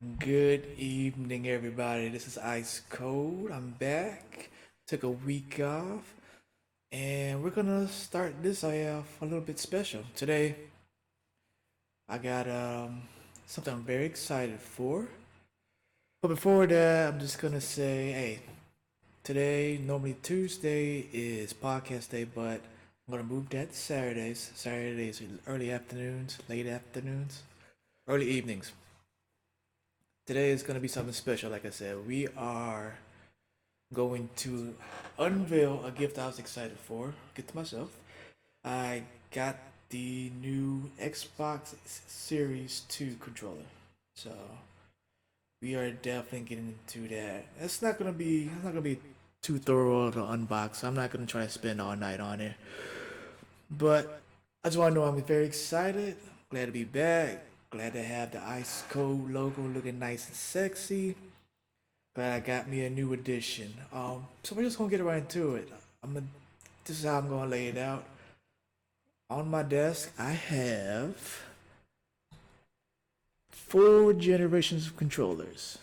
Good evening, everybody. This is Ice Cold. I'm back. Took a week off, and we're gonna start this off a little bit special. Today, I got something I'm very excited for. But before that, I'm just gonna say, hey, today, normally Tuesday is podcast day, but I'm gonna move that to Saturdays. Saturdays, early afternoons, late afternoons, early evenings. Today is gonna be something special. Like I said, we are going to unveil a gift I was excited for. Get to myself. I got the new Xbox Series 2 controller. So we are definitely getting into that. It's not gonna be too thorough to unbox. I'm not gonna try to spend all night on it. But I just wanna know I'm very excited. Glad to be back. Glad to have the Ice Cold logo looking nice and sexy. Glad I got me a new edition. So we're just gonna get right into it. I'm gonna. This is how I'm gonna lay it out. On my desk, I have four generations of controllers.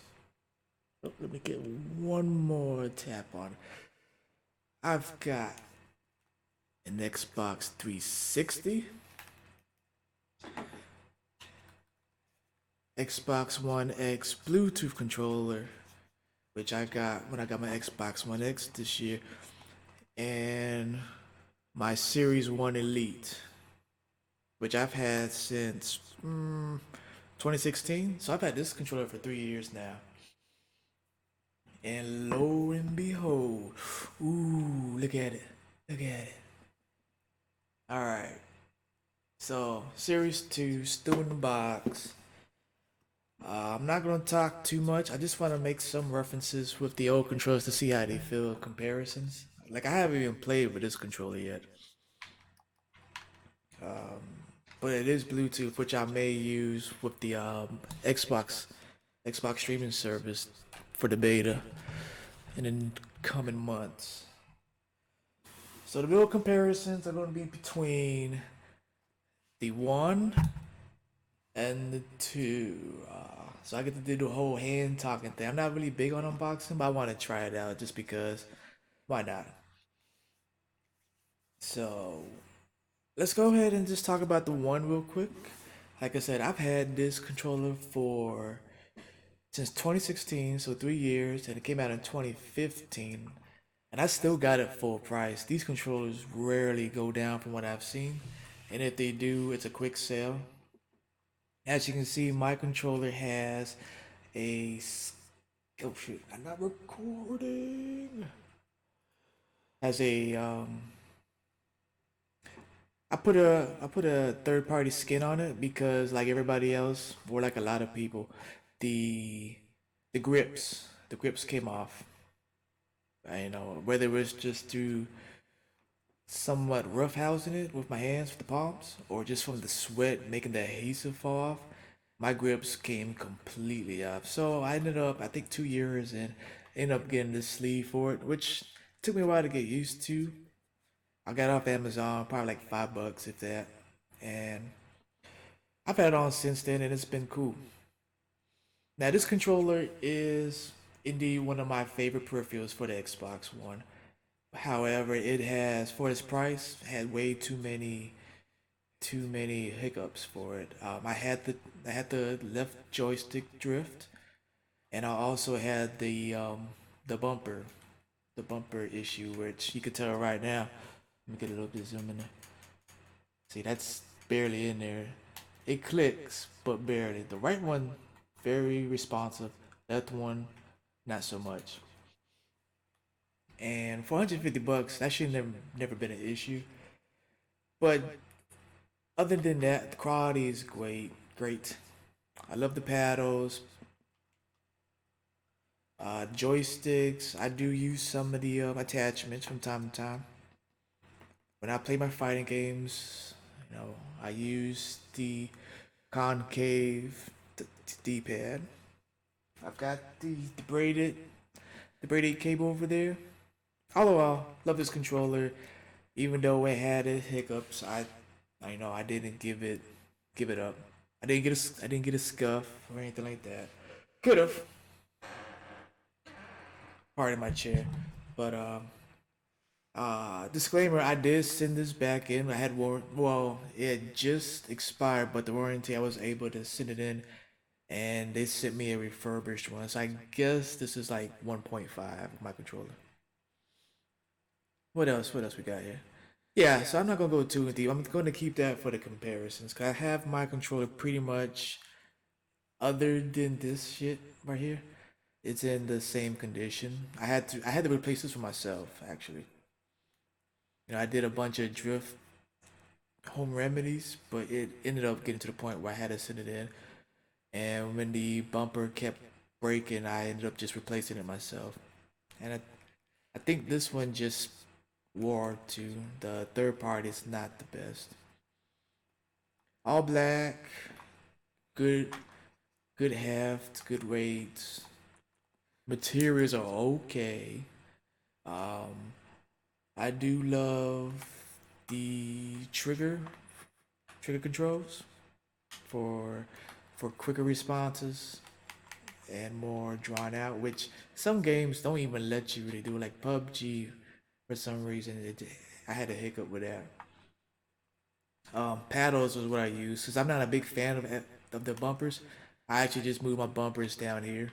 Oh, let me get one more tap on. I've got an Xbox 360, Xbox One X Bluetooth controller, which I got when I got my Xbox One X this year, and my Series 1 Elite, which I've had since 2016. So I've had this controller for 3 years now. And lo and behold, ooh, look at it. Look at it. All right. So, Series 2, still in the box. I'm not going to talk too much. I just want to make some references with the old controllers to see how they feel, comparisons. Like, I haven't even played with this controller yet. But it is Bluetooth, which I may use with the Xbox streaming service for the beta in the coming months. So the build comparisons are going to be between the one and the two. So I get to do the whole hand talking thing. I'm not really big on unboxing, but I want to try it out just because. Why not? So let's go ahead and just talk about the one real quick. Like I said, I've had this controller for since 2016, so 3 years, and it came out in 2015. And I still got it full price. These controllers rarely go down from what I've seen. And if they do, it's a quick sale. As you can see, my controller has a. Oh shoot, I'm not recording. Has a. I put a third party skin on it because like everybody else, or like a lot of people, the the grips came off. I know whether it was just through somewhat roughhousing it with my hands, with the palms, or just from the sweat making the adhesive fall off, my grips came completely off. So I ended up, I think, 2 years and ended up getting this sleeve for it, which took me a while to get used to. I got it off Amazon, probably like $5 if that, and I've had it on since then, and it's been cool. Now this controller is indeed one of my favorite peripherals for the Xbox One. However, it has, for its price, had way too many hiccups for it. I had the left joystick drift, and I also had the bumper the bumper issue, which you could tell right now. Let me get a little bit zoom in there. See, that's barely in there. It clicks, but barely. The right one, very responsive. Left one, not so much. And for 150 bucks, that should never been an issue. But other than that, the quality is great. Great. I love the paddles, joysticks. I do use some of the attachments from time to time. When I play my fighting games, I use the concave D-pad. I've got the braided cable over there. Although I love this controller, even though it had its hiccups, I didn't give it up. I didn't get a scuff or anything like that. Could have. Pardon my chair. But disclaimer: I did send this back in. I had well, it just expired, but the warranty I was able to send it in, and they sent me a refurbished one. So I guess this is like 1.5 of my controller. What else? What else we got here? Yeah, so I'm not gonna go too deep. I'm gonna keep that for the comparisons, cause I have my controller pretty much, other than this shit right here, it's in the same condition. I had to replace this for myself actually. I did a bunch of drift home remedies, but it ended up getting to the point where I had to send it in. And when the bumper kept breaking, I ended up just replacing it myself. And I think this one just wore to the third party is not the best. All black, good, good heft, good weights. Materials are okay. Um, I do love the trigger controls for for quicker responses and more drawn out, which some games don't even let you really do. Like PUBG, for some reason, I had a hiccup with that. Paddles was what I use because I'm not a big fan of the bumpers. I actually just moved my bumpers down here,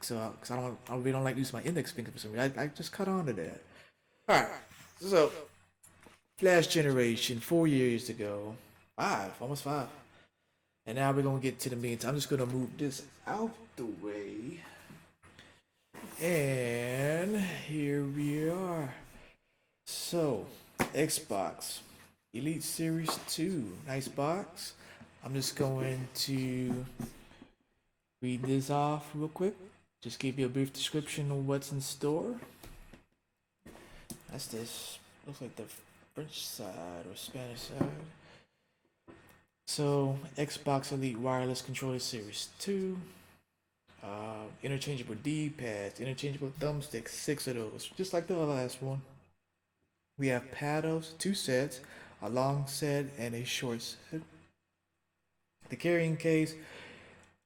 so because I really don't like using my index finger for some reason. I just cut on to that. All right, so last generation, 4 years ago, five, almost five. And now we're gonna get to the meantime. I'm just gonna move this out the way. And here we are. So, Xbox Elite Series 2. Nice box. I'm just going to read this off real quick. Just give you a brief description of what's in store. That's this. Looks like the French side or Spanish side. So, Xbox Elite Wireless Controller Series 2. Interchangeable D-pads, interchangeable thumbsticks, 6 of those, just like the last one. We have paddles, 2 sets, a long set and a short set. The carrying case,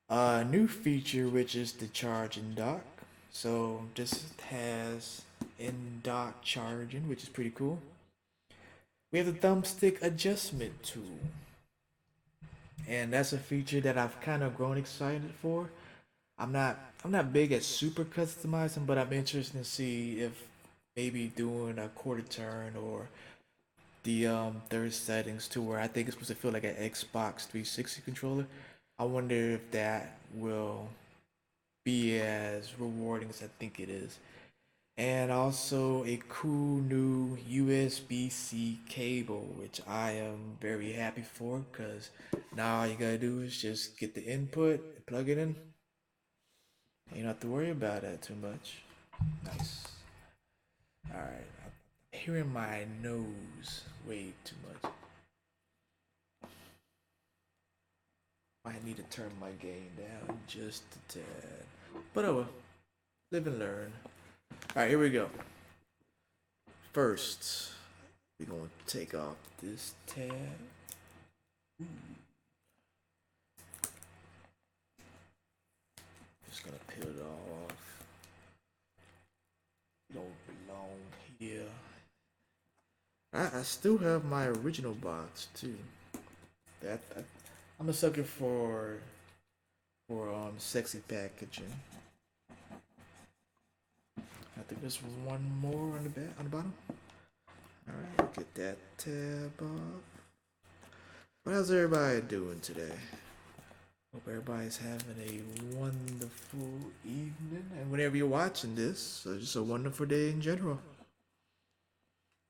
a new feature which is the charging dock. So this has in-dock charging, which is pretty cool. We have the thumbstick adjustment tool, and that's a feature that I've kind of grown excited for. I'm not big at super customizing, but I'm interested to see if maybe doing a quarter turn or the third settings to where I think it's supposed to feel like an Xbox 360 controller. I wonder if that will be as rewarding as I think it is. And also a cool new USB-C cable, which I am very happy for because now all you gotta do is just get the input, plug it in. You don't have to worry about that too much. Nice. Alright. I'm hearing my nose way too much. I need to turn my gain down just a tad. But oh well. Live and learn. Alright, here we go. First, we're gonna take off this tab. Ooh. Just gonna peel it off. Don't belong here. I still have my original box too. I'm a sucker for sexy packaging. I think there's one more on the bottom. All right, get that tab off. How's everybody doing today? Hope everybody's having a wonderful evening, and whenever you're watching this, just a wonderful day in general.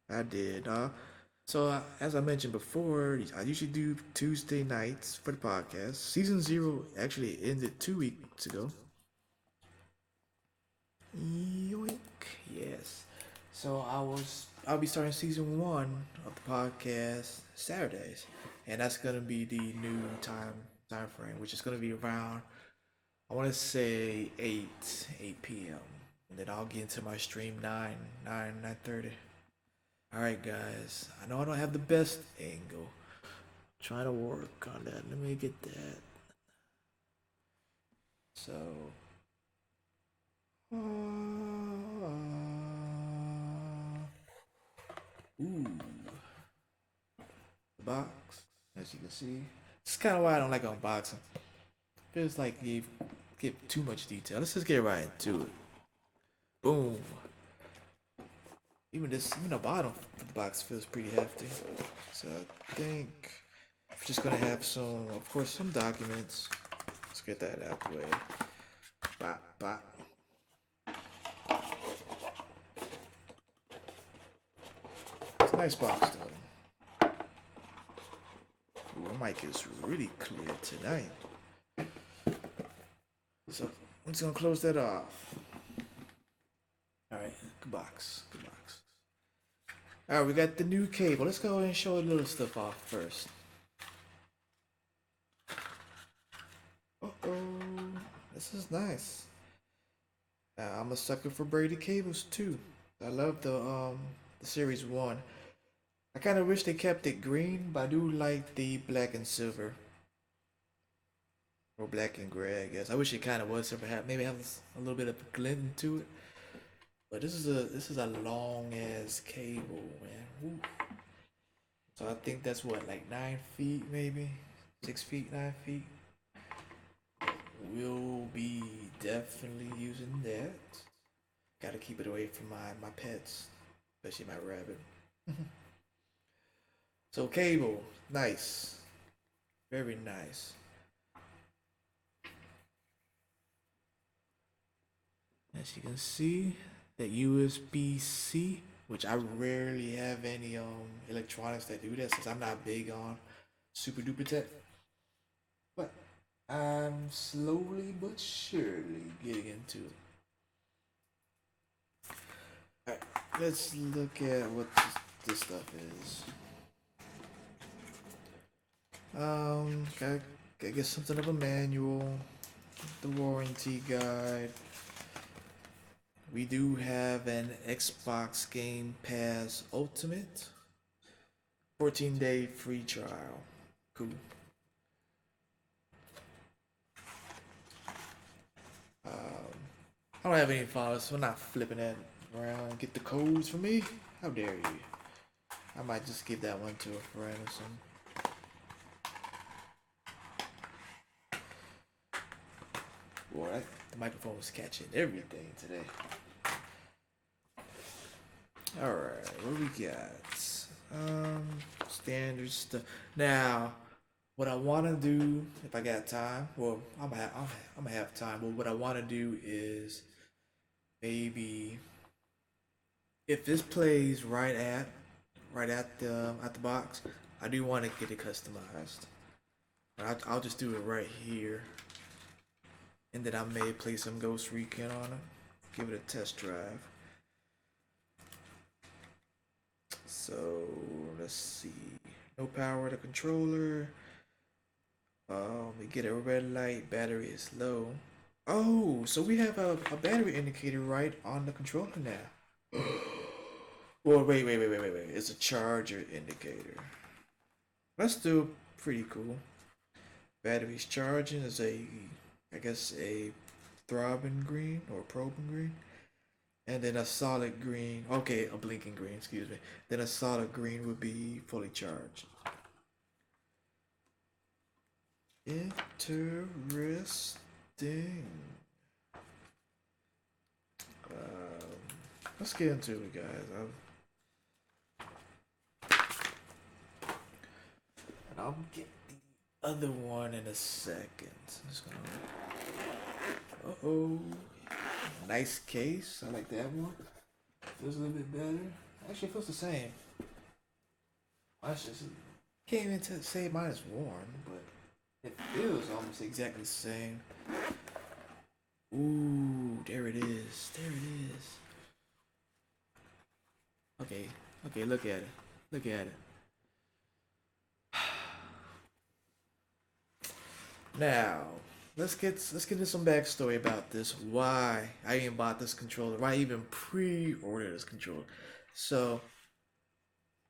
I did. As I mentioned before, I usually do Tuesday nights for the podcast. Season 0 actually ended 2 weeks ago. Yoink. Yes. So I'll be starting season 1 of the podcast Saturdays, and that's gonna be the new time frame, which is gonna be around, I want to say 8 p.m. and then I'll get into my stream 9:30. All right, guys. I know I don't have the best angle. Trying to work on that. Let me get that. So, ooh, the box, as you can see. It's kind of why I don't like unboxing. Feels like you give too much detail. Let's just get right into it. Boom. Even the bottom of the box feels pretty hefty. So I think we're just gonna have some, of course, some documents. Let's get that out the way. Bop, bop. It's a nice box though. Ooh, my mic is really clear tonight. So I'm just gonna close that off. All right, good box, good box. All right, we got the new cable. Let's go ahead and show a little stuff off first. Uh-oh, this is nice. Now, I'm a sucker for braided cables too. I love the series one. I kind of wish they kept it green, but I do like the black and silver or black and gray. I guess I wish it kind of was silver. Maybe have a little bit of glint to it. But this is a long ass cable, man. Woo. So I think that's what, like 9 feet, maybe 6 feet, 9 feet. We'll be definitely using that. Gotta keep it away from my pets, especially my rabbit. So cable, nice, very nice. As you can see, that USB-C, which I rarely have any electronics that do that since I'm not big on super duper tech. But I'm slowly but surely getting into it. Alright, let's look at what this stuff is. I guess something of a manual, the warranty guide. We do have an Xbox Game Pass Ultimate 14-day free trial. Cool. I don't have any files, so I'm not flipping that around. Get the codes for me? How dare you? I might just give that one to a friend or something. Boy, the microphone was catching everything today. Alright, what we got? Standard stuff. Now, what I want to do, if I got time, well, I'm gonna have time, but what I want to do is maybe if this plays right at the box, I do want to get it customized. I'll just do it right here, and then I may play some Ghost Recon on it, give it a test drive. So let's see. No power to controller. We get a red light. Battery is low. Oh, so we have a battery indicator right on the controller now. Well, wait. It's a charger indicator. That's still pretty cool. Battery's charging is I guess a throbbing green or probing green. And then a solid green, okay, a blinking green, excuse me. Then a solid green would be fully charged. Interesting. Let's get into it, guys. And I'll get the other one in a second. I'm just gonna. Uh oh. Nice case. I like that one. Feels a little bit better. Actually, it feels the same. I just can't even say mine is worn, but it feels almost exactly the same. Ooh, there it is. There it is. Okay, okay, look at it. Look at it. Now, let's get into some backstory about this. Why I even bought this controller. Why I even pre-ordered this controller. So,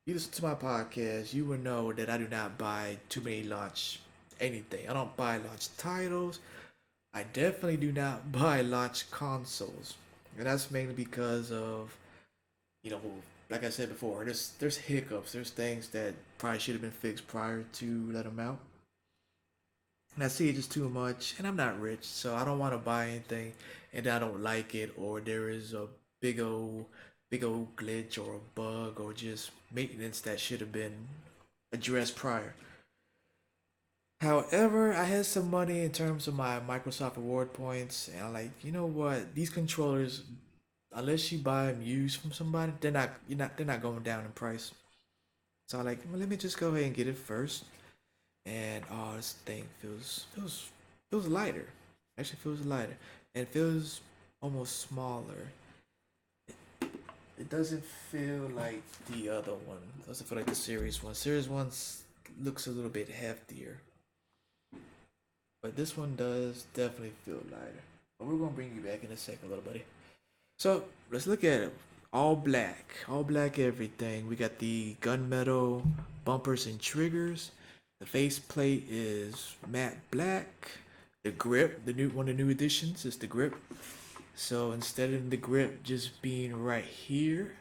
you listen to my podcast, you will know that I do not buy too many launch anything. I don't buy launch titles. I definitely do not buy launch consoles, and that's mainly because of, you know, like I said before, there's hiccups, there's things that probably should have been fixed prior to let them out, and I see it just too much, and I'm not rich, so I don't want to buy anything, and I don't like it, or there is a big old, big old glitch or a bug or just maintenance that should have been addressed prior. However, I had some money in terms of my Microsoft reward points, and I'm like, you know what? These controllers, unless you buy them used from somebody, they're not going down in price. So I'm like, well, let me just go ahead and get it first. And oh, this thing feels lighter. Actually, feels lighter, and feels almost smaller. It doesn't feel like the other one. It doesn't feel like the Series One. Series One looks a little bit heftier. But this one does definitely feel lighter. But we're gonna bring you back in a second, little buddy. So let's look at it. All black everything. We got the gunmetal bumpers and triggers. The faceplate is matte black. The grip, the new one of the new additions is the grip. So instead of the grip just being right here,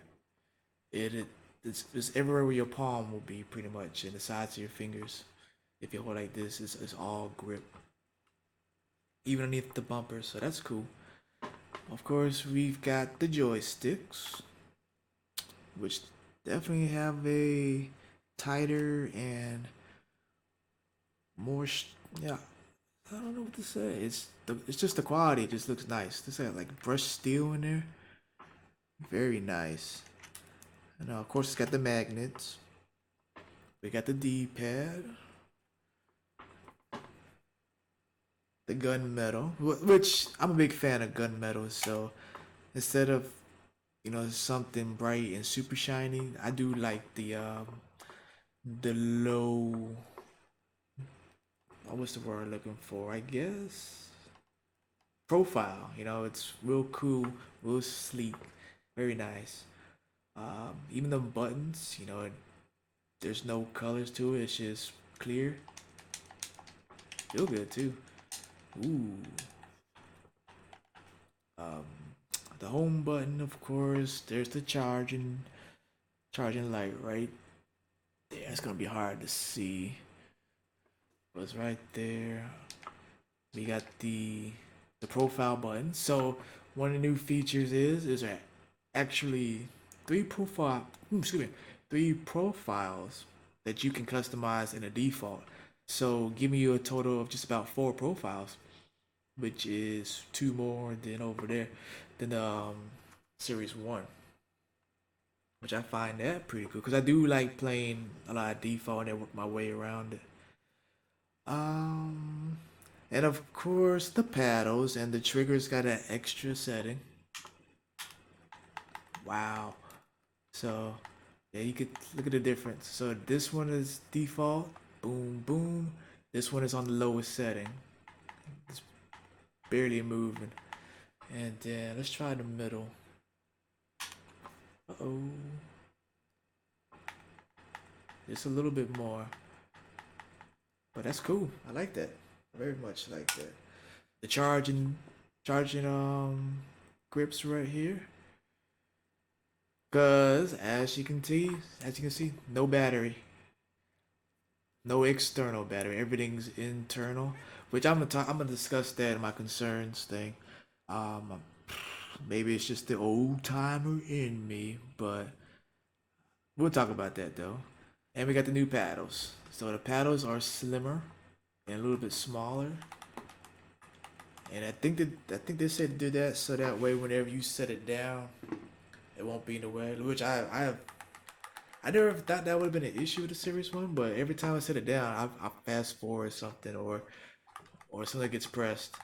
it's everywhere where your palm will be pretty much, and the sides of your fingers. If you hold like this, it's all grip even underneath the bumper, so that's cool. Of course, we've got the joysticks, which definitely have a tighter and more. Yeah, I don't know what to say. It's just the quality. It just looks nice. This got like brushed steel in there, very nice. And of course, it's got the magnets. We got the D-pad, the gunmetal, which I'm a big fan of gunmetal. So instead of something bright and super shiny, I do like the low. What's the word I'm looking for? I guess profile. It's real cool, real sleek, very nice. Even the buttons, there's no colors to it. It's just clear. Feel good too. Ooh. Um, the home button, of course. There's the charging light right there. It's gonna be hard to see, but it's right there. We got the profile button. So one of the new features is there actually excuse me, three profiles that you can customize in a default. So giving you a total of just about four profiles, which is two more than over there than the Series One, which I find that pretty cool because I do like playing a lot of default and work my way around it. Um, and of course the paddles and the triggers got an extra setting. Wow. So yeah, you could look at the difference. So this one is default, boom, boom. This one is on the lowest setting. It's barely moving. And then let's try the middle. Uh-oh. Just a little bit more. But that's cool. I like that. I very much like that. The charging grips right here. Cause as you can see, no battery. No external battery. Everything's internal. Which I'm gonna discuss that in my concerns thing. Um maybe it's just the old timer in me, but we'll talk about that though. And we got the new paddles. So the paddles are slimmer and a little bit smaller. And I think they said do that so that way whenever you set it down, it won't be in the way. Which I never thought that would have been an issue with the Series One, but every time I set it down, I fast forward something or something gets pressed.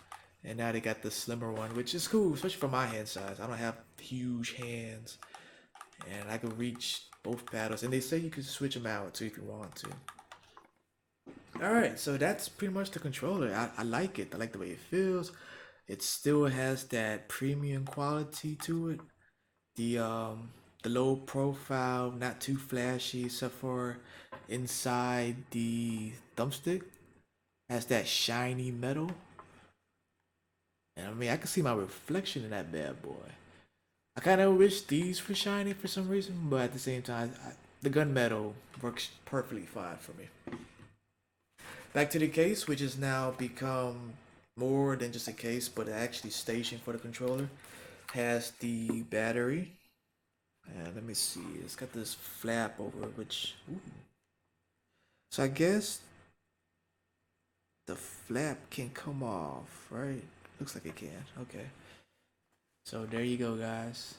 And now they got the slimmer one, which is cool, especially for my hand size. I don't have huge hands, and I can reach both paddles. And they say you can switch them out too if you want to. All right, so that's pretty much the controller. I like it. I like the way it feels. It still has that premium quality to it. The low profile, not too flashy, except for inside the thumbstick has that shiny metal. And I mean, I can see my reflection in that bad boy. I kind of wish these were shiny for some reason, but at the same time, the gunmetal works perfectly fine for me. Back to the case, which has now become more than just a case, but actually station for the controller. Has the battery. Let me see. It's got this flap over it, which. Ooh. So I guess the flap can come off, right? Looks like it can. Okay. So there you go, guys.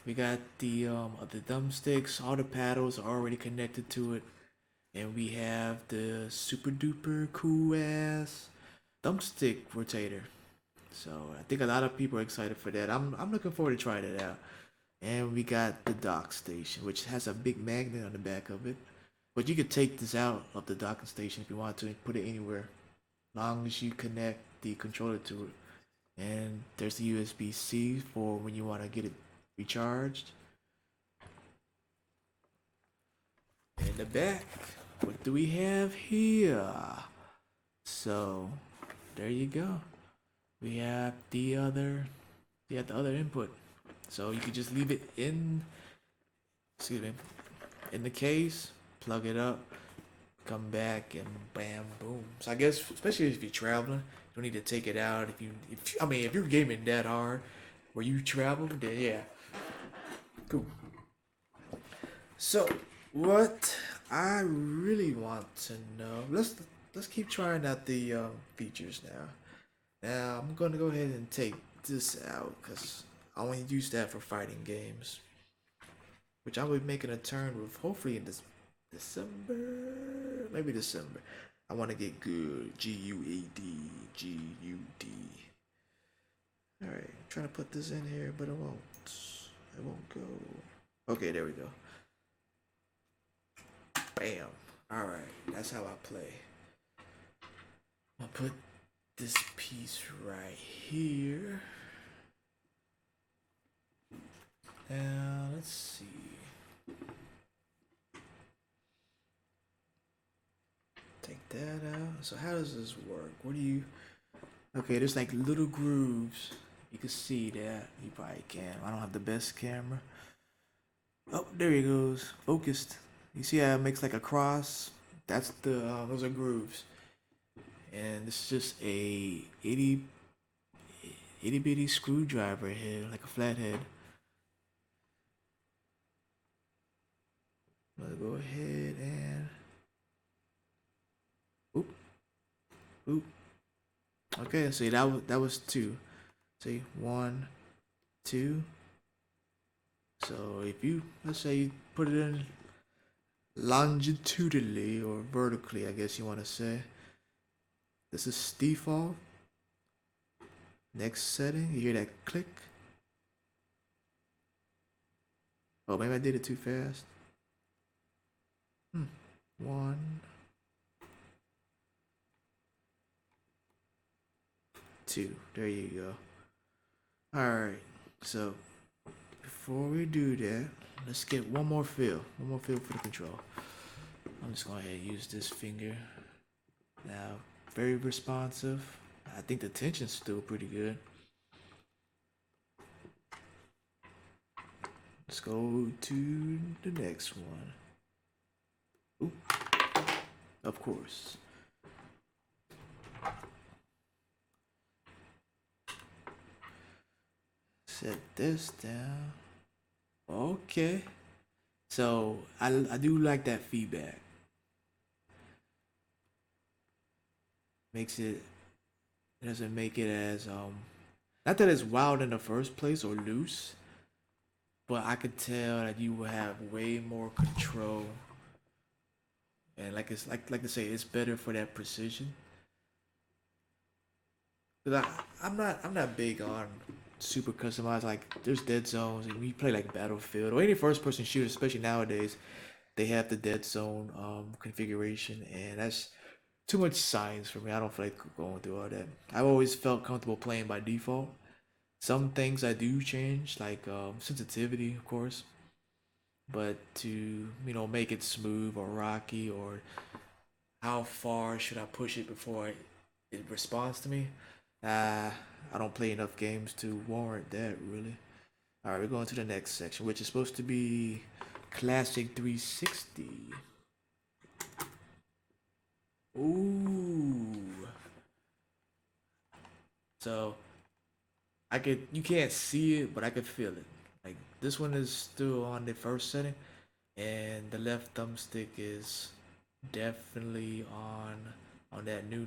We got the thumbsticks. All the paddles are already connected to it, and we have the super duper cool ass thumbstick rotator. So I think a lot of people are excited for that. I'm looking forward to trying it out. And we got the dock station, which has a big magnet on the back of it. But you could take this out of the docking station if you want to and put it anywhere, long as you connect the controller to it. And there's the USB-C for when you want to get it recharged. In the back, what do we have here? So there you go. We have the other input. So you could just leave it in, excuse me, in the case, plug it up, come back, and bam, boom. So I guess, especially if you're traveling, you don't need to take it out. I mean, if you're gaming that hard, where you travel, then yeah, cool. So what I really want to know, let's keep trying out the features now. Now I'm gonna go ahead and take this out because I only use that for fighting games, which I will be making a turn with hopefully in this December, maybe December. I want to get good. GUAD. All right, trying to put this in here, but it won't. It won't go. Okay, there we go. Bam. All right, that's how I play. I'll put this piece right here. Now let's see. Take that out. So how does this work? What do you? Okay, there's like little grooves. You can see that. You probably can. I don't have the best camera. Oh, there he goes. Focused. You see how it makes like a cross? That's the those are grooves. And this is just a itty bitty screwdriver head, like a flathead. Let's go ahead and oop oop. Okay, see that was two. See, one, two. So if you, let's say you put it in longitudinally or vertically, I guess you want to say. This is default. Next setting, you hear that click? Oh, maybe I did it too fast. One, two. There you go. Alright, so before we do that, let's get one more feel. One more feel for the control. I'm just going to use this finger. Now, very responsive. I think the tension's still pretty good. Let's go to the next one. Ooh. Of course. Set this down. Okay. So I do like that feedback. Makes it doesn't make it as not that it's wild in the first place or loose, but I could tell that you will have way more control. And like it's like to say it's better for that precision. Cause I'm not big on super customized. Like there's dead zones, and we play like Battlefield or any first person shooter, especially nowadays. They have the dead zone configuration, and that's too much science for me. I don't feel like going through all that. I've always felt comfortable playing by default. Some things I do change, like sensitivity, of course, but to make it smooth or rocky or how far should I push it before it responds to me. Uh, I don't play enough games to warrant that, really. All right, we're going to the next section, which is supposed to be Classic 360. Ooh. So you can't see it, but I can feel it. Like this one is still on the first setting, and the left thumbstick is definitely on that new,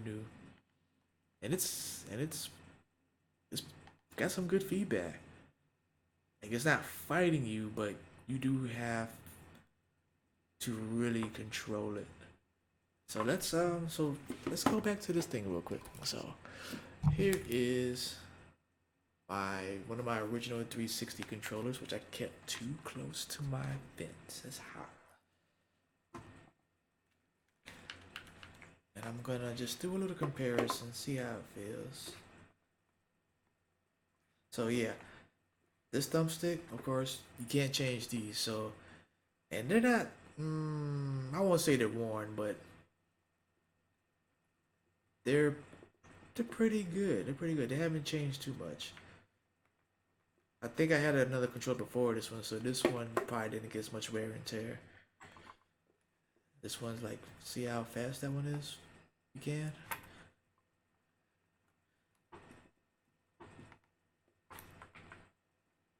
and it's got some good feedback. Like it's not fighting you, but you do have to really control it. So let's go back to this thing real quick. So here is my one of my original 360 controllers, which I kept too close to my vents. It's hot. And I'm gonna just do a little comparison, see how it feels. So yeah, this thumbstick, of course, you can't change these. So, and they're not. I won't say they're worn, but they're they're pretty good. They're pretty good. They haven't changed too much. I think I had another controller before this one, so this one probably didn't get as much wear and tear. This one's like, see how fast that one is? You can.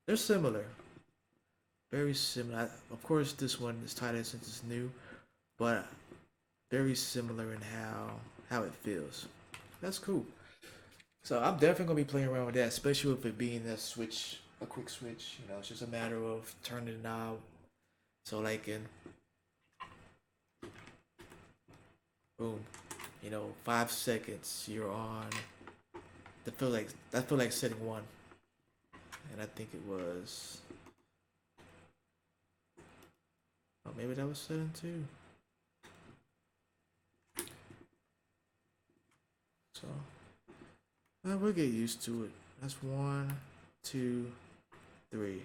They're similar, very similar. Of course, this one is tighter since it's new, but very similar in how it feels. That's cool. So I'm definitely gonna be playing around with that, especially with it being a quick switch. You know, it's just a matter of turning the knob. So like in boom, 5 seconds you're on. That feel like setting one, and I think it was. Oh, maybe that was setting two. So we'll get used to it. That's one, two, three,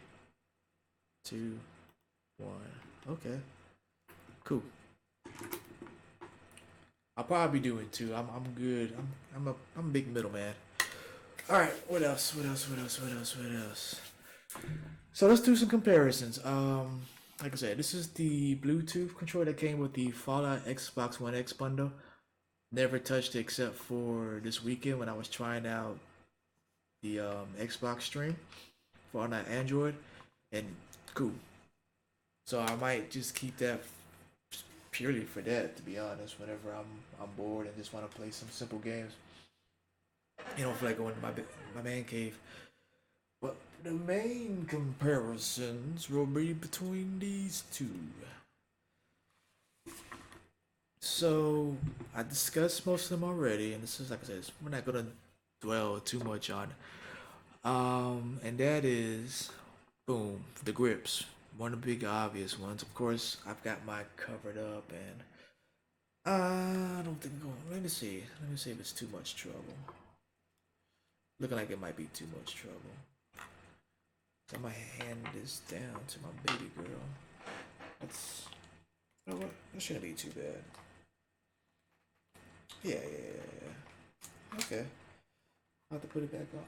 two, one. Okay, cool. I'll probably be doing two. I'm good. I'm a big middleman. All right. What else? What else? What else? What else? What else? So let's do some comparisons. Like I said, this is the Bluetooth controller that came with the Fallout Xbox One X bundle. Never touched it except for this weekend when I was trying out the Xbox stream for on that Android, and cool. So I might just keep that purely for that, to be honest. Whenever I'm bored and just want to play some simple games, you don't feel like going to my man cave. But the main comparisons will be between these two. So I discussed most of them already, and this is like I said, we're not gonna dwell too much on. And that is, boom, the grips. One of the big obvious ones. Of course, I've got mine covered up, and I don't think. Let me see. Let me see if it's too much trouble. Looking like it might be too much trouble. So I'm gonna hand this down to my baby girl. That's, you know what? That shouldn't be too bad. Yeah. Okay. I'll have to put it back on.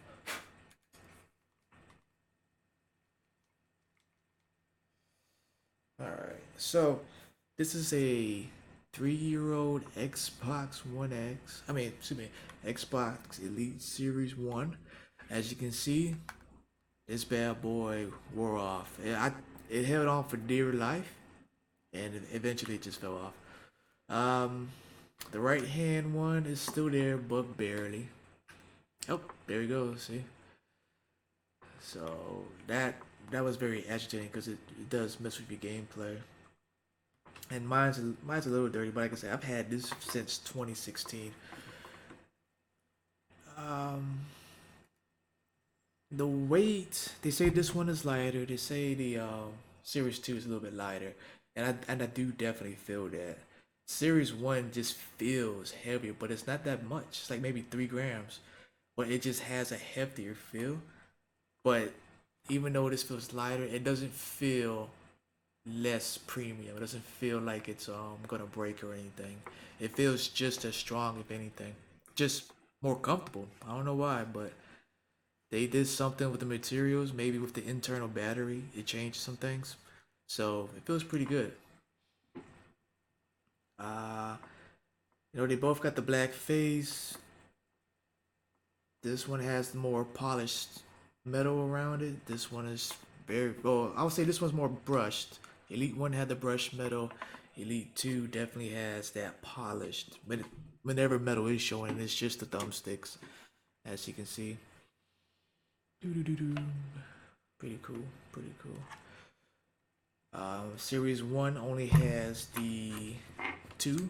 Alright. So, this is a 3-year-old Xbox One X. I mean, excuse me, Xbox Elite Series 1. As you can see, this bad boy wore off. It held on for dear life, and eventually it just fell off. Um, the right hand one is still there, but barely. Oh, there he goes. See, so that was very agitating because it does mess with your gameplay. And mine's a little dirty, but like I said, I've had this since 2016. Um, the weight, they say this one is lighter. They say the Series 2 is a little bit lighter, and I do definitely feel that. Series 1 just feels heavier, but it's not that much. It's like maybe 3 grams, but it just has a heftier feel. But even though this feels lighter, it doesn't feel less premium. It doesn't feel like it's gonna break or anything. It feels just as strong, if anything. Just more comfortable. I don't know why, but they did something with the materials, maybe with the internal battery. It changed some things. So it feels pretty good. Uh, they both got the black face. This one has more polished metal around it. This one is very well. I would say this one's more brushed. Elite One had the brushed metal. Elite Two definitely has that polished. But whenever metal is showing, it's just the thumbsticks, as you can see. Doo-doo-doo-doo. Pretty cool. Pretty cool. Series One only has the two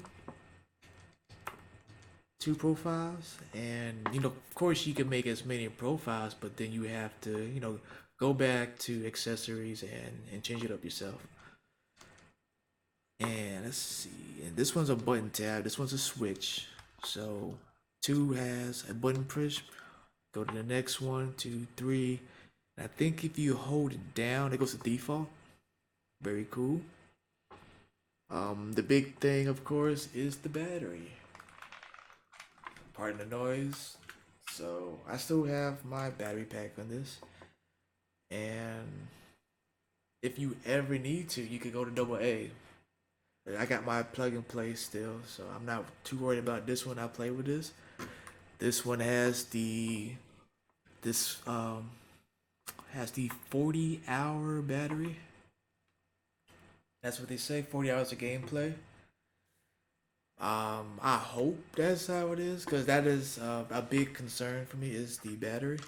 two profiles, and of course you can make as many profiles, but then you have to go back to accessories and change it up yourself. And let's see, and this one's a button tab, this one's a switch. So two has a button push, go to the next one, two, three, and I think if you hold it down it goes to default. Very cool. The big thing of course is the battery. Pardon the noise. So I still have my battery pack on this, and if you ever need to, you could go to double A. I got my plug and play still, so I'm not too worried about this one. I play with this. This one this has the 40-hour battery. That's what they say, 40 hours of gameplay. I hope that's how it is, because that is a big concern for me is the battery.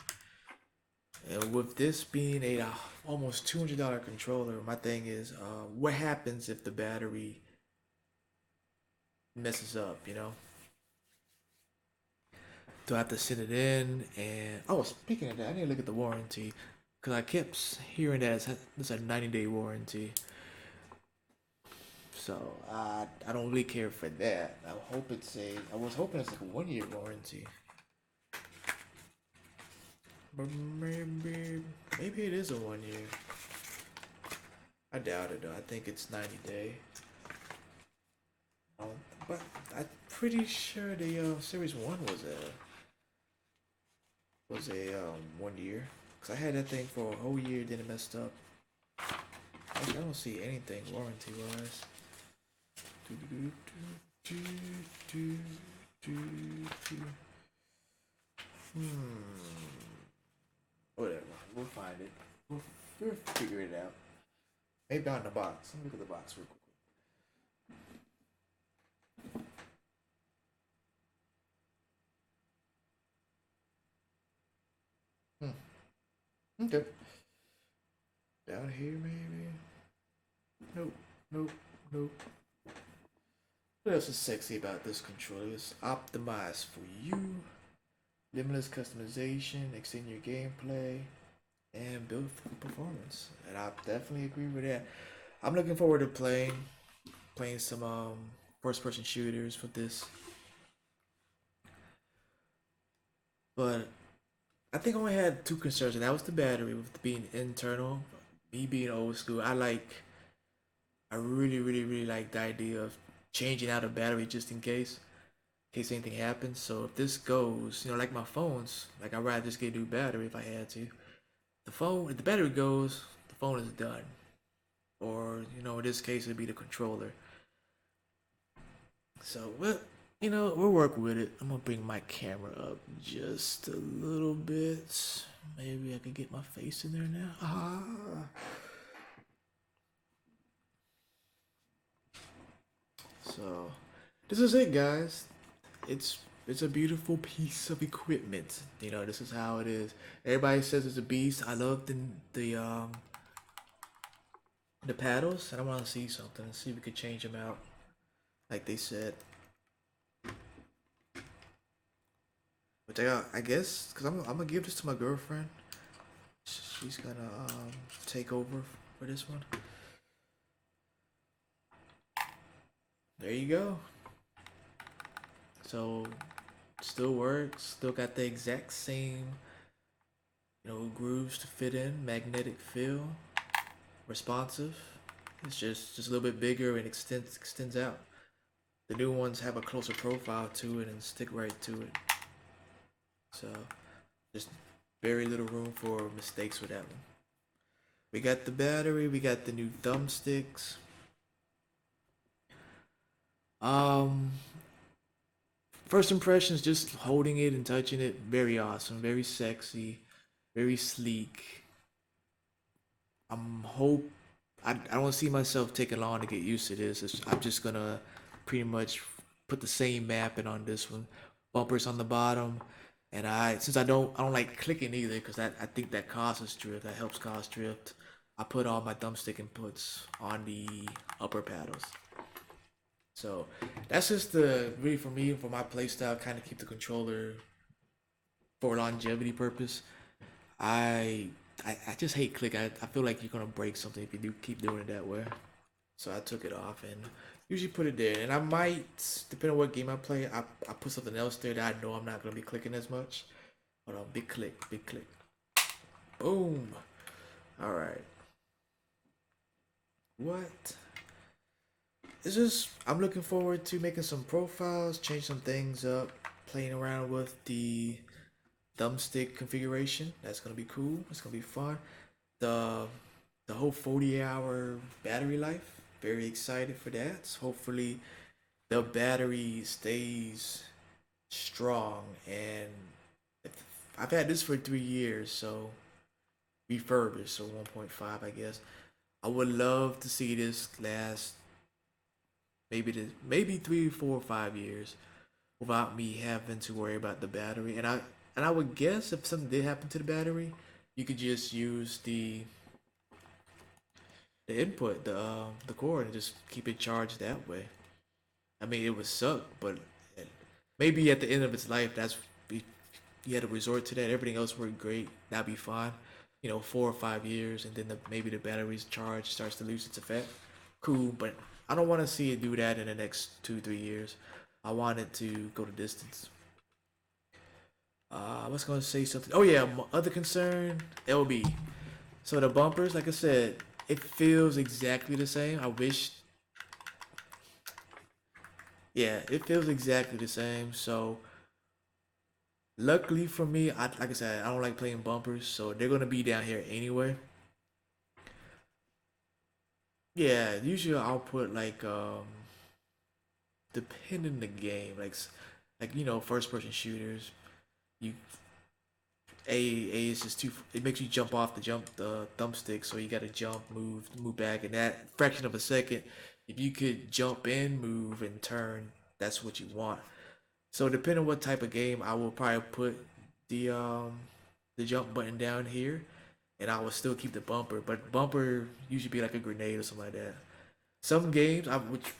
And with this being a almost $200 controller, my thing is, what happens if the battery messes up? Do I have to send it in? And oh, speaking of that, I need to look at the warranty because I kept hearing that it's a 90-day warranty. So I don't really care for that. I was hoping it's like a 1 year warranty. But maybe it is a 1 year. I doubt it though. I think it's 90-day. But I'm pretty sure the Series One was a 1 year. Cause I had that thing for a whole year, then it messed up. I don't see anything warranty wise. Whatever. We'll find it. We'll figure it out. Maybe not in the box. Let me look at the box real quick. Okay. Down here, maybe. Nope. Nope. Nope. What else is sexy about this controller? It's optimized for you. Limitless customization, extend your gameplay, and build for performance. And I definitely agree with that. I'm looking forward to playing some first person shooters with this. But I think I only had two concerns, and that was the battery with being internal. Me being old school, I really, really, really like the idea of changing out a battery just in case anything happens. So if this goes, like my phones, like I'd rather just get a new battery if I had to. If the battery goes, the phone is done. Or, in this case, it'd be the controller. So, well, we'll work with it. I'm gonna bring my camera up just a little bit. Maybe I could get my face in there now. So, this is it, guys. It's it's a beautiful piece of equipment. This is how it is. Everybody says it's a beast. I love the paddles, and I want to see something. See if we could change them out, like they said. But I guess, cause I'm gonna give this to my girlfriend. She's gonna take over for this one. There you go. So still works. Still got the exact same, grooves to fit in. Magnetic feel, responsive. It's just a little bit bigger and extends out. The new ones have a closer profile to it and stick right to it. So just very little room for mistakes with that one. We got the battery, we got the new thumbsticks. Um, First impressions, just holding it and touching it, very awesome, very sexy, very sleek. I'm hope I don't see myself taking long to get used to this. I'm just gonna pretty much put the same mapping on this one. Bumpers on the bottom, and since I don't like clicking either because I think that causes drift. That helps cause drift. I put all my thumbstick inputs on the upper paddles. So that's just the really for me for my playstyle. Kind of keep the controller for longevity purpose. I I just hate click. I feel like you're gonna break something if you do keep doing it that way. So I took it off and usually put it there. And I might, depending on what game I play, I put something else there that I know I'm not gonna be clicking as much. Hold on, big click, big click. Boom. All right. What? It's just I'm looking forward to making some profiles, change some things up, playing around with the thumbstick configuration. That's gonna be cool. It's gonna be fun. The the whole 40-hour battery life. Very excited for that. Hopefully the battery stays strong and I've had this for 3 years, so refurbished, so 1.5 I guess. I would love to see this last maybe 3, 4, 5 years without me having to worry about the battery. And I would guess if something did happen to the battery, you could just use the input, the cord, and just keep it charged that way. I mean, it would suck, but maybe at the end of its life, you had to resort to that. Everything else worked great. That'd be fine. 4 or 5 years, and then maybe the battery's charge starts to lose its effect. Cool, but I don't want to see it do that in the next 2, 3 years. I want it to go the distance. I was gonna say something. Oh yeah, other concern, LB. So the bumpers, like I said, it feels exactly the same. I wish, yeah, it feels exactly the same. So luckily for me, like I said, I don't like playing bumpers, so they're gonna be down here anyway. Yeah, usually I'll put like depending the game, like first person shooters. You A is just too. It makes you jump off the thumbstick, so you got to jump, move back, and that fraction of a second. If you could jump in, move, and turn, that's what you want. So depending on what type of game, I will probably put the um the jump button down here, and I will still keep the bumper. But bumper usually be like a grenade or something like that. Some games, which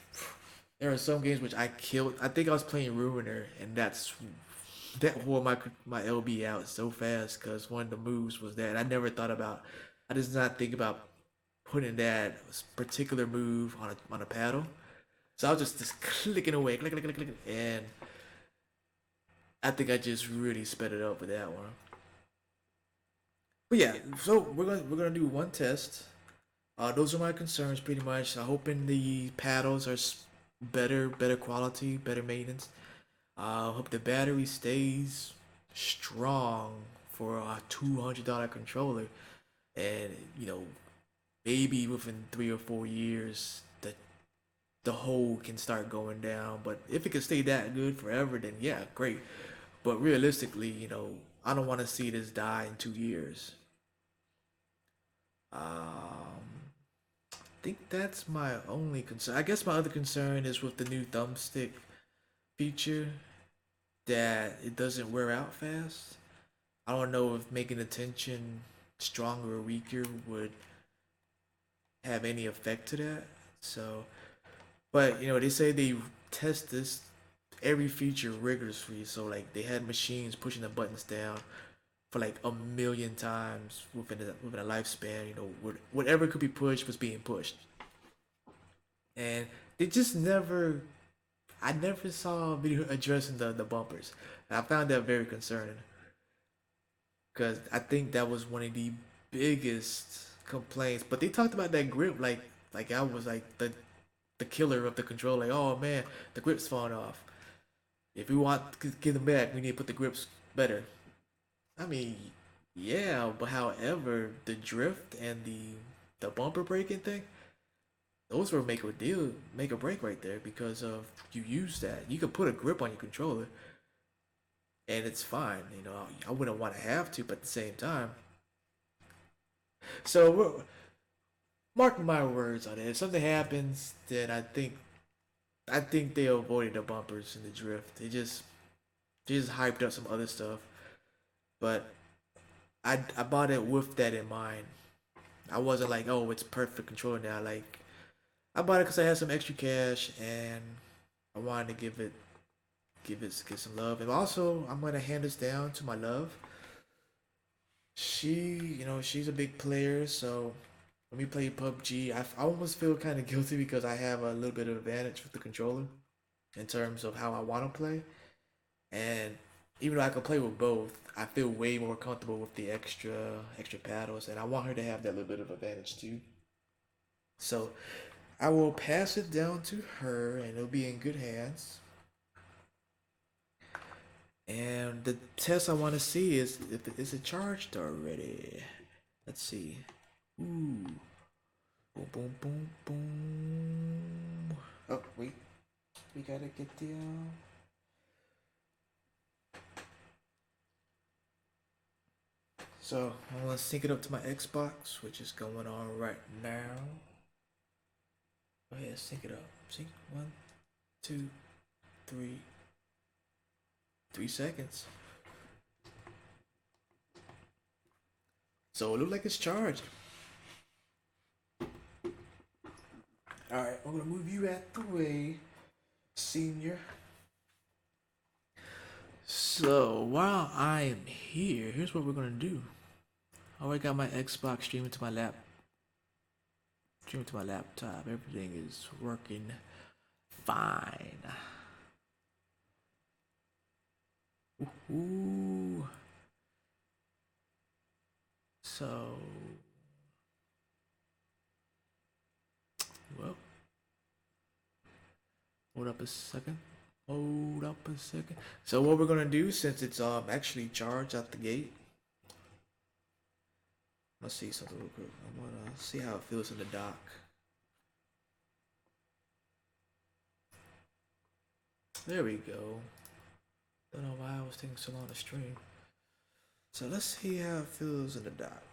there are some games which I killed. I think I was playing Ruiner, and that wore my LB out so fast because one of the moves was that I never thought about. I just not think about putting that particular move on a paddle. So I was just clicking away, click, and I think I just really sped it up with that one. But yeah, so we're gonna do one test. Those are my concerns pretty much. I'm hoping the paddles are better quality, better maintenance. Hope the battery stays strong for a $200 controller, and maybe within 3 or 4 years, the whole can start going down. But if it can stay that good forever, then yeah, great. But realistically, I don't want to see this die in 2 years. I think that's my only concern. I guess my other concern is with the new thumbstick feature that it doesn't wear out fast. I don't know if making the tension stronger or weaker would have any effect to that. So, but they say they test this every feature rigorously. So like they had machines pushing the buttons down for like a million times within a lifespan. Whatever could be pushed was being pushed, and they just never. I never saw a video addressing the bumpers. I found that very concerning because I think that was one of the biggest complaints. But they talked about that grip like I was like the killer of the control. Like, oh man, the grip's falling off. If we want to get them back, we need to put the grips better. I mean, yeah, but however, the drift and the bumper braking thing, those were make or break right there because of you use that. You could put a grip on your controller and it's fine. You know, I wouldn't want to have to, but at the same time. So mark my words on it. If something happens, then I think they avoided the bumpers and the drift. They just hyped up some other stuff, but I bought it with that in mind. I wasn't like, oh, it's perfect controller now. Like I bought it because I had some extra cash and I wanted to give some love. And also, I'm gonna hand this down to my love. She's a big player, so when we play PUBG, I almost feel kind of guilty because I have a little bit of advantage with the controller in terms of how I want to play. And even though I can play with both, I feel way more comfortable with the extra paddles, and I want her to have that little bit of advantage too. So I will pass it down to her, and it'll be in good hands. And the test I want to see is it charged already? Let's see. Ooh, boom, boom, boom, boom. Oh wait, we gotta get the. So I'm gonna sync it up to my Xbox, which is going on right now. Go ahead, sync it up. Sync 1, 2, 3, 3 seconds. So it looks like it's charged. All right, I'm gonna move you out the way, senior. So while I am here, here's what we're gonna do. I already got my Xbox streaming to my laptop. Everything is working fine. Ooh. So, well, hold up a second. Hold up a second. So what we're gonna do, since it's actually charged out the gate, let's see something real quick. I wanna see how it feels in the dock. There we go. Don't know why I was taking so long to stream. So let's see how it feels in the dock.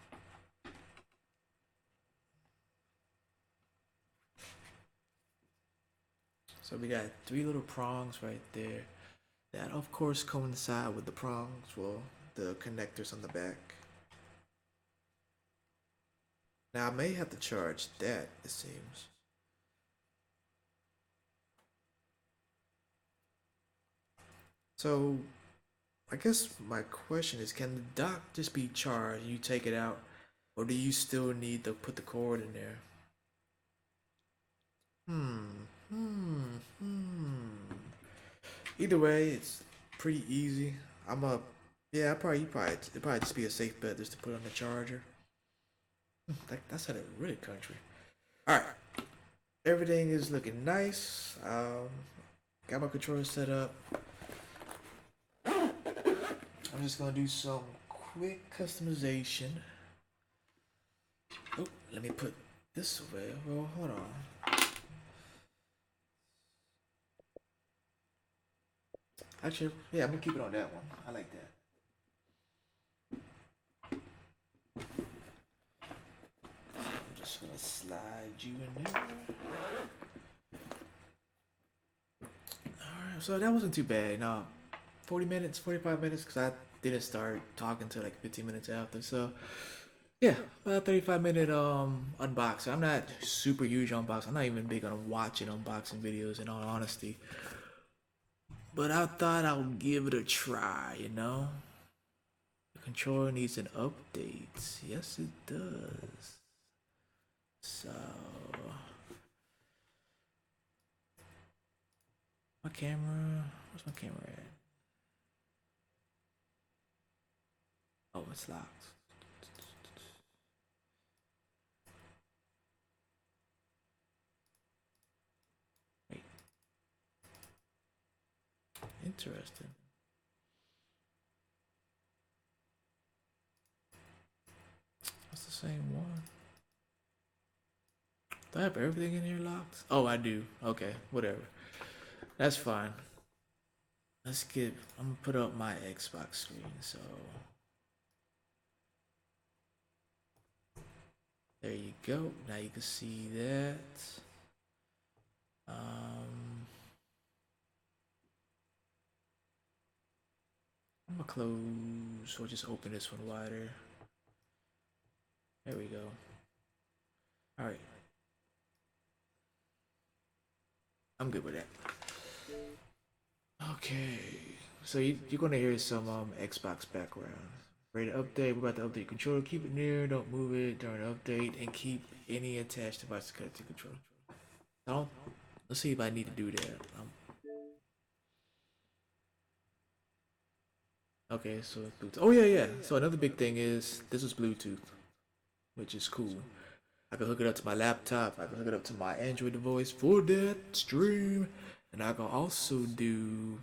So we got three little prongs right there. That of course coincide with the prongs, well, the connectors on the back. Now I may have to charge that, it seems. So I guess my question is, can the dock just be charged? You take it out, or do you still need to put the cord in there? Hmm. Hmm. Hmm. Either way, it's pretty easy. I'm a yeah. It'd probably just be a safe bet just to put on the charger. That's how it really country. All right, everything is looking nice. Got my controller set up. I'm just gonna do some quick customization. Oh, let me put this away. Well, hold on. Actually, yeah, I'm gonna keep it on that one. I like that. I'm just gonna slide you in there. Alright, so that wasn't too bad. No, 40 minutes, 45 minutes, because I didn't start talking to like 15 minutes after. So, yeah, about 35-minute unboxing. I'm not super huge on unboxing. I'm not even big on watching unboxing videos in all honesty. But I thought I would give it a try, you know? The controller needs an update. Yes, it does. So, my camera. Where's my camera at? Oh, it's locked. Wait, interesting. It's the same one. Do I have everything in here locked? Oh, I do. Okay, whatever. That's fine. Let's get. I'm gonna put up my Xbox screen. So there you go. Now you can see that. Um, I'm gonna close or just open this one wider. There we go. All right, I'm good with that. Okay, so you're gonna hear some Xbox background. Ready to update? We're about to update your controller. Keep it near. Don't move it during the update, and keep any attached device connected to controller. Don't. Let's see if I need to do that. Okay, so Bluetooth. Oh yeah, yeah. So another big thing is this is Bluetooth, which is cool. I can hook it up to my laptop. I can hook it up to my Android device for that stream, and I can also do,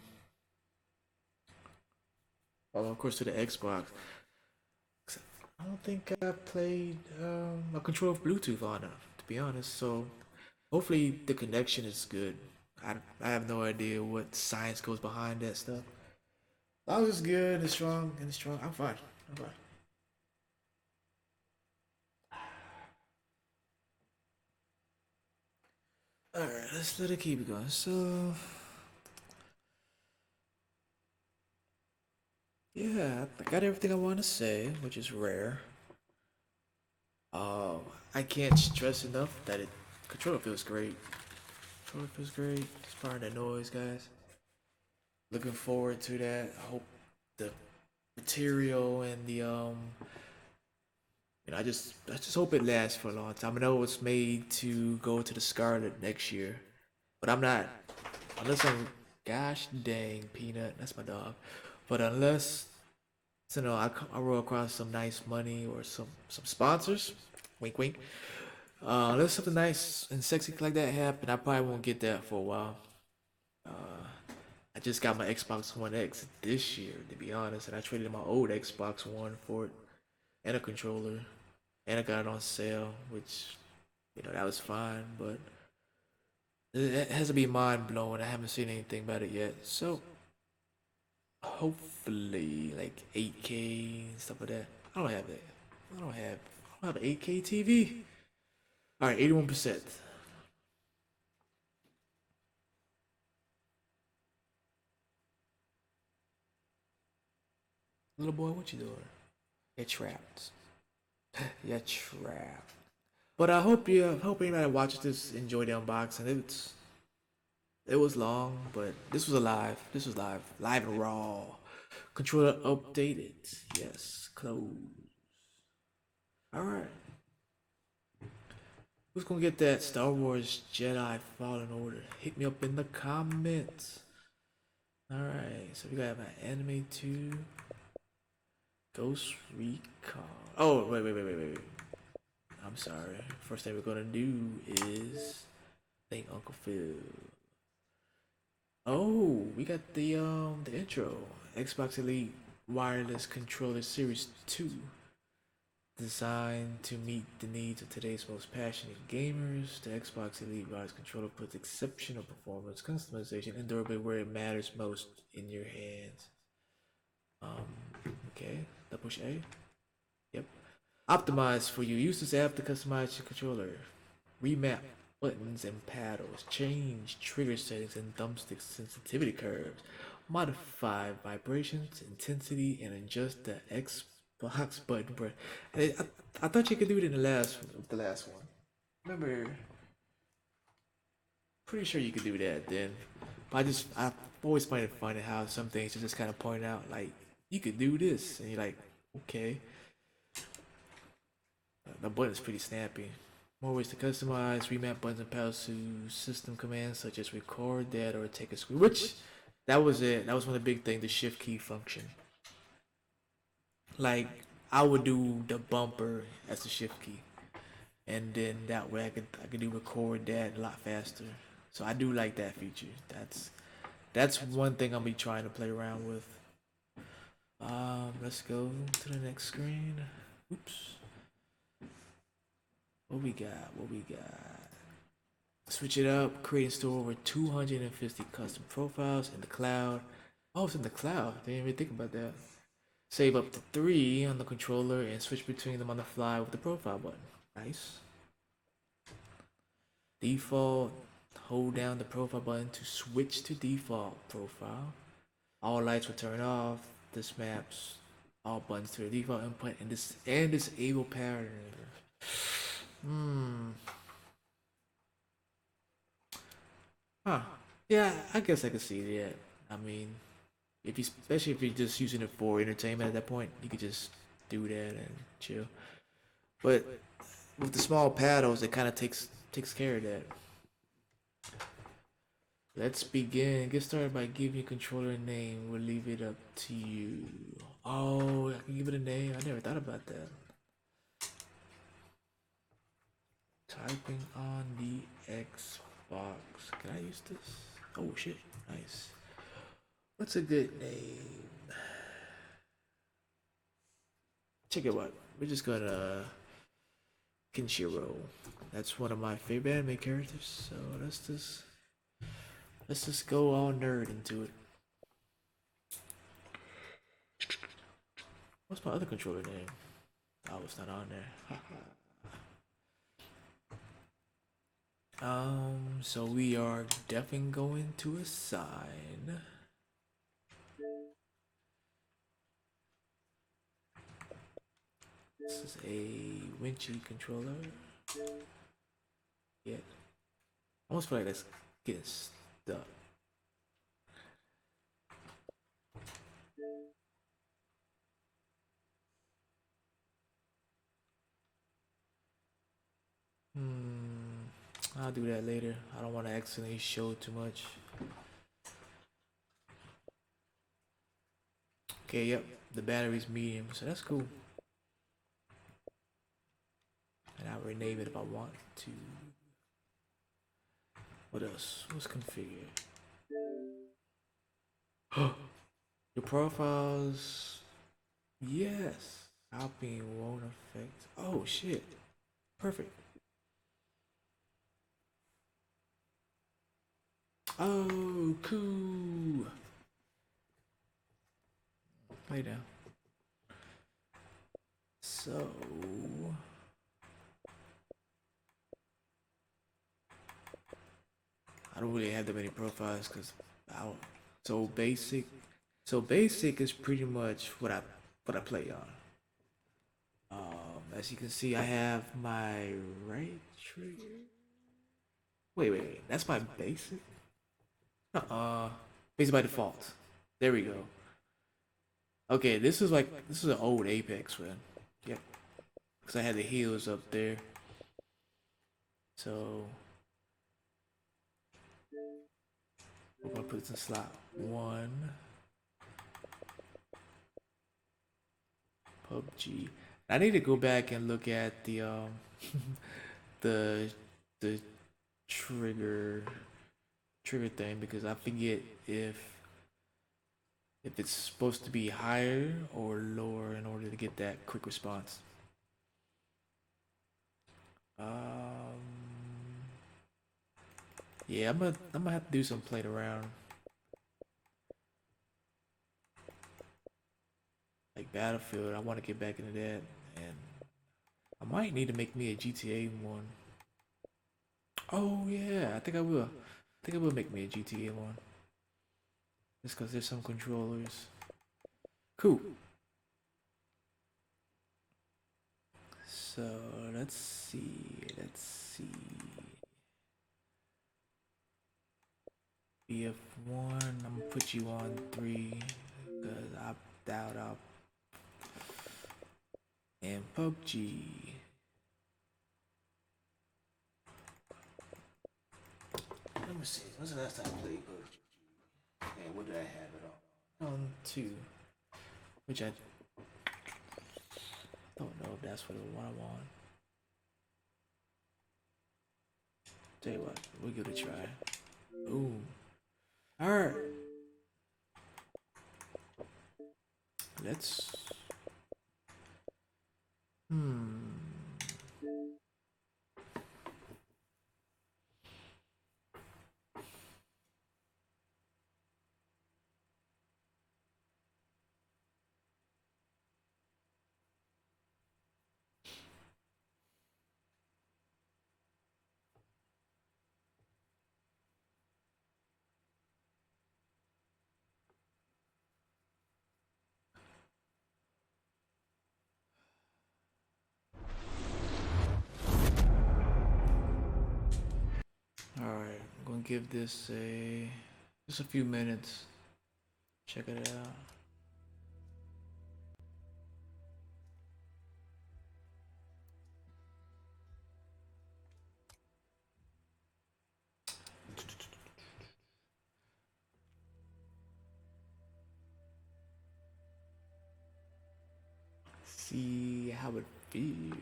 well, of course, to the Xbox. I don't think I played a control of Bluetooth on it, to be honest. So hopefully the connection is good. I have no idea what science goes behind that stuff. As long as it's good and strong, I'm fine. I'm fine. All right, let's let it keep it going. So yeah, I got everything I want to say, which is rare. Um, I can't stress enough that it controller feels great. Controller feels great. Just pardon the noise, guys. Looking forward to that. I hope the material and the I just hope it lasts for a long time. I know it's made to go to the Scarlet next year, but I'm not unless I'm gosh dang Peanut, that's my dog. But unless I roll across some nice money or some sponsors, wink wink. Unless something nice and sexy like that happen, I probably won't get that for a while. Uh, I just got my Xbox One X this year, to be honest, and I traded my old Xbox One for it and a controller, and I got it on sale, which that was fine, but it has to be mind blowing. I haven't seen anything about it yet, so hopefully like 8K and stuff like that. I don't have that. I don't have an 8K TV. All right, 81%. Little boy, what you doing? You're trapped. You're trapped. But I hope anybody that watches this enjoyed the unboxing. It was long, but this was alive. This was live and raw. Controller updated. Yes, close. All right. Who's gonna get that Star Wars Jedi Fallen Order? Hit me up in the comments. All right. So we got my Anime 2, Ghost Recon. Oh, wait. I'm sorry. First thing we're gonna do is thank Uncle Phil. Oh, we got the intro. Xbox Elite Wireless Controller Series 2. Designed to meet the needs of today's most passionate gamers, the Xbox Elite Wireless Controller puts exceptional performance, customization, and durability where it matters most in your hands. Okay, double push A. Yep. Optimized for you. Use this app to customize your controller. Remap buttons and paddles. Change trigger settings and thumbstick sensitivity curves. Modify vibrations, intensity, and adjust the Xbox button. I thought you could do it in the last one. Remember, pretty sure you could do that then. But I always find it funny how some things are just kind of point out like you could do this, and you're like, okay. The button is pretty snappy. More ways to customize, remap buttons and paddles to system commands such as record that or take a screen. Which that was it. That was one of the big things, the shift key function. Like I would do the bumper as the shift key, and then that way I could do record that a lot faster. So I do like that feature. That's one thing I'll be trying to play around with. Let's go to the next screen. Oops. What we got? What we got? Switch it up. Create and store over 250 custom profiles in the cloud. Oh, it's in the cloud. Didn't even think about that. Save up to 3 on the controller and switch between them on the fly with the profile button. Nice. Default. Hold down the profile button to switch to default profile. All lights will turn off. This maps all buttons to the default input and disable pattern. Hmm. Huh. Yeah, I guess I could see that. I mean, if you especially if you're just using it for entertainment at that point, you could just do that and chill. But with the small paddles, it kind of takes care of that. Let's begin. Get started by giving your controller a name. We'll leave it up to you. Oh, I can give it a name. I never thought about that. Typing on the Xbox. Can I use this? Oh shit, nice. What's a good name? Check it out. We're just gonna Kenshiro. That's one of my favorite anime characters. So let's just go all nerd into it. What's my other controller name? Oh, it's not on there. So we are definitely going to assign. This is a Winchy controller. Yeah. I almost feel like that's getting stuck. I'll do that later. I don't want to accidentally show too much. Okay, yep. The battery's medium, so that's cool. And I'll rename it if I want to. What else? What's configured? Your profiles. Yes. Copying won't affect. Oh shit. Perfect. Oh, cool. Lay down. So. I don't really have that many profiles because I don't. So basic. So basic is pretty much what I play on. As you can see, I have my right trigger. Wait. That's my basic. Basic by default. There we go. Okay, this is an old Apex one. Yep. Because I had the heels up there. So we're gonna put this in slot 1. PUBG. I need to go back and look at the the the trigger thing because I forget if it's supposed to be higher or lower in order to get that quick response. Um, yeah, I'm gonna have to do some playing around. Like Battlefield, I want to get back into that, and I might need to make me a GTA one. Oh yeah, I think I will. I think I will make me a GTA one. Just because there's some controllers. Cool. So let's see. Let's see. BF1. I'm gonna put you on 3 because I doubt I'll. And PUBG. Let me see. When's the last time I played PUBG? And what did I have it on? On 2. Which I don't know if that's what the one I want. Tell you what, we'll give it a try. Ooh. Alright. Let's. Alright, I'm gonna give this just a few minutes. Check it out. See how it feels.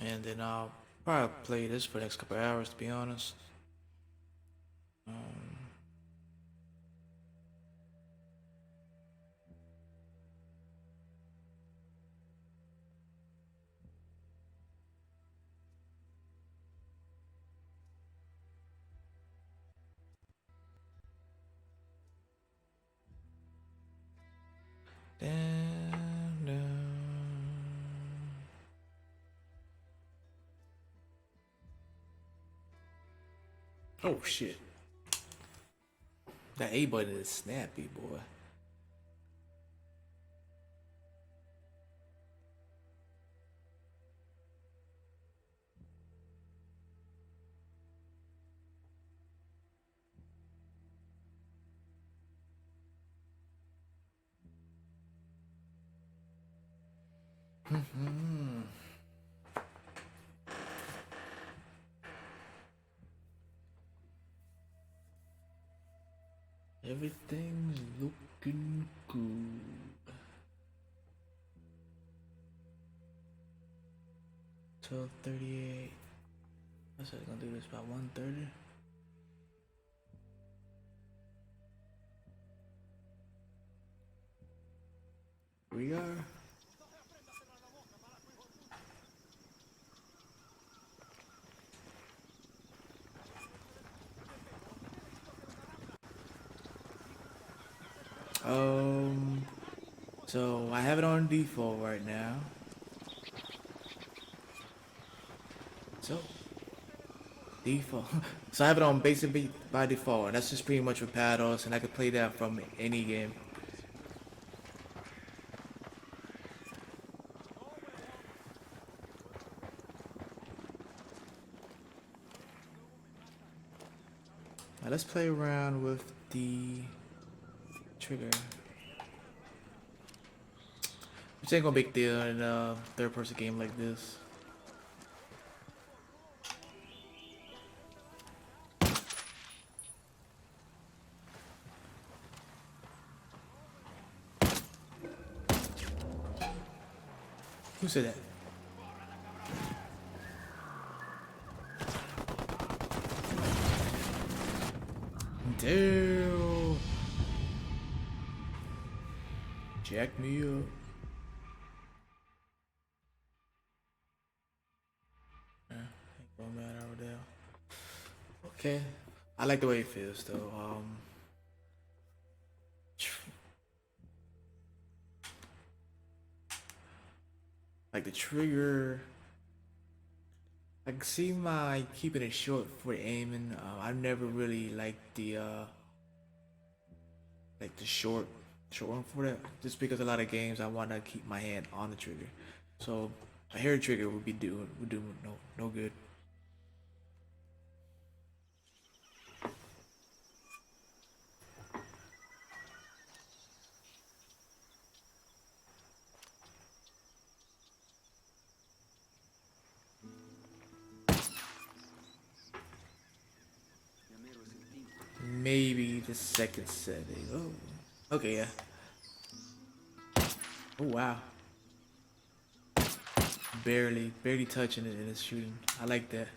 And then I'll probably play this for the next couple hours, to be honest. Um, Down, down. Oh shit. That A button is snappy, boy. Everything's looking good. 12:38. I said gonna do this by 1:30. We are. So I have it on default right now. So default. So I have it on basic by default, and that's just pretty much with paddles, and I could play that from any game. Now let's play around with the trigger. Which ain't gonna be a big deal in a third-person game like this. Who said that? Damn. Jack me up. Ain't gonna matter over there. Okay. I like the way it feels though. Like the trigger. I can see my keeping it short for aiming. I've never really liked the short one for that. Just because a lot of games I want to keep my hand on the trigger. So a hair trigger would do no good. Maybe the second setting. Oh, okay, yeah. Oh wow, barely touching it and it's shooting. I like that.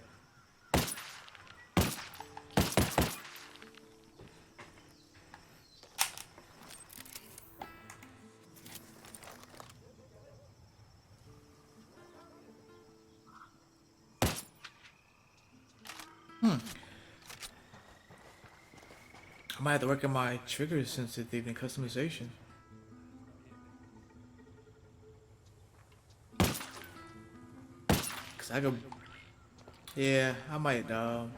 I might have to work on my trigger sensitivity and customization. Cause I could, yeah, I might. Well,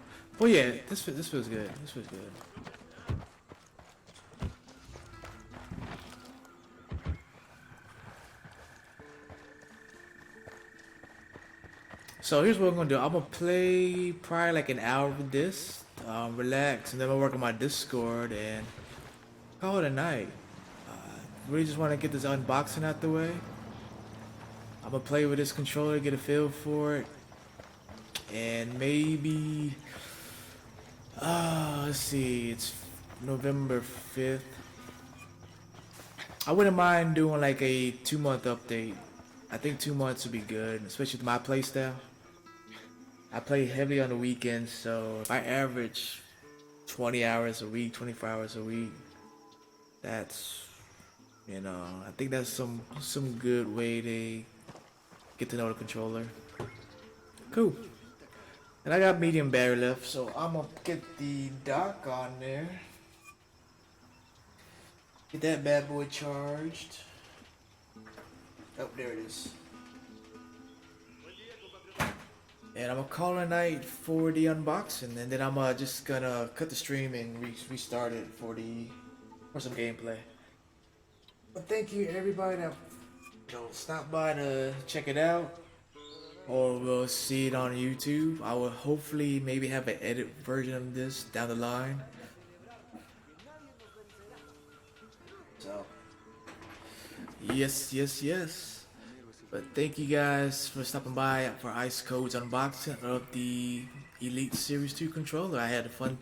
yeah, this feels good. This feels good. So here's what I'm gonna do. I'm gonna play probably like an hour with this, relax, and then I'm gonna work on my Discord and call it a night. Really just want to get this unboxing out the way. I'm gonna play with this controller, get a feel for it, and maybe, let's see, it's November 5th. I wouldn't mind doing like a 2 month update. I think 2 months would be good, especially with my playstyle. I play heavily on the weekends, so if I average 20 hours a week, 24 hours a week, that's, I think that's some good way to get to know the controller. Cool. And I got medium battery left, so I'm gonna get the dock on there. Get that bad boy charged. Oh, there it is. And I'm gonna call it a night for the unboxing, and then I'm just gonna cut the stream and restart it for some gameplay. But thank you everybody that stopped by to check it out, or will see it on YouTube. I will hopefully maybe have an edit version of this down the line. So yes, yes, yes. But thank you guys for stopping by for Ice Code's unboxing of the Elite Series 2 controller. I had fun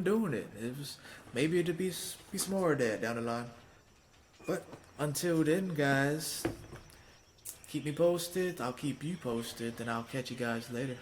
doing it. It was maybe it'll be some more of that down the line. But until then, guys, keep me posted. I'll keep you posted, and I'll catch you guys later.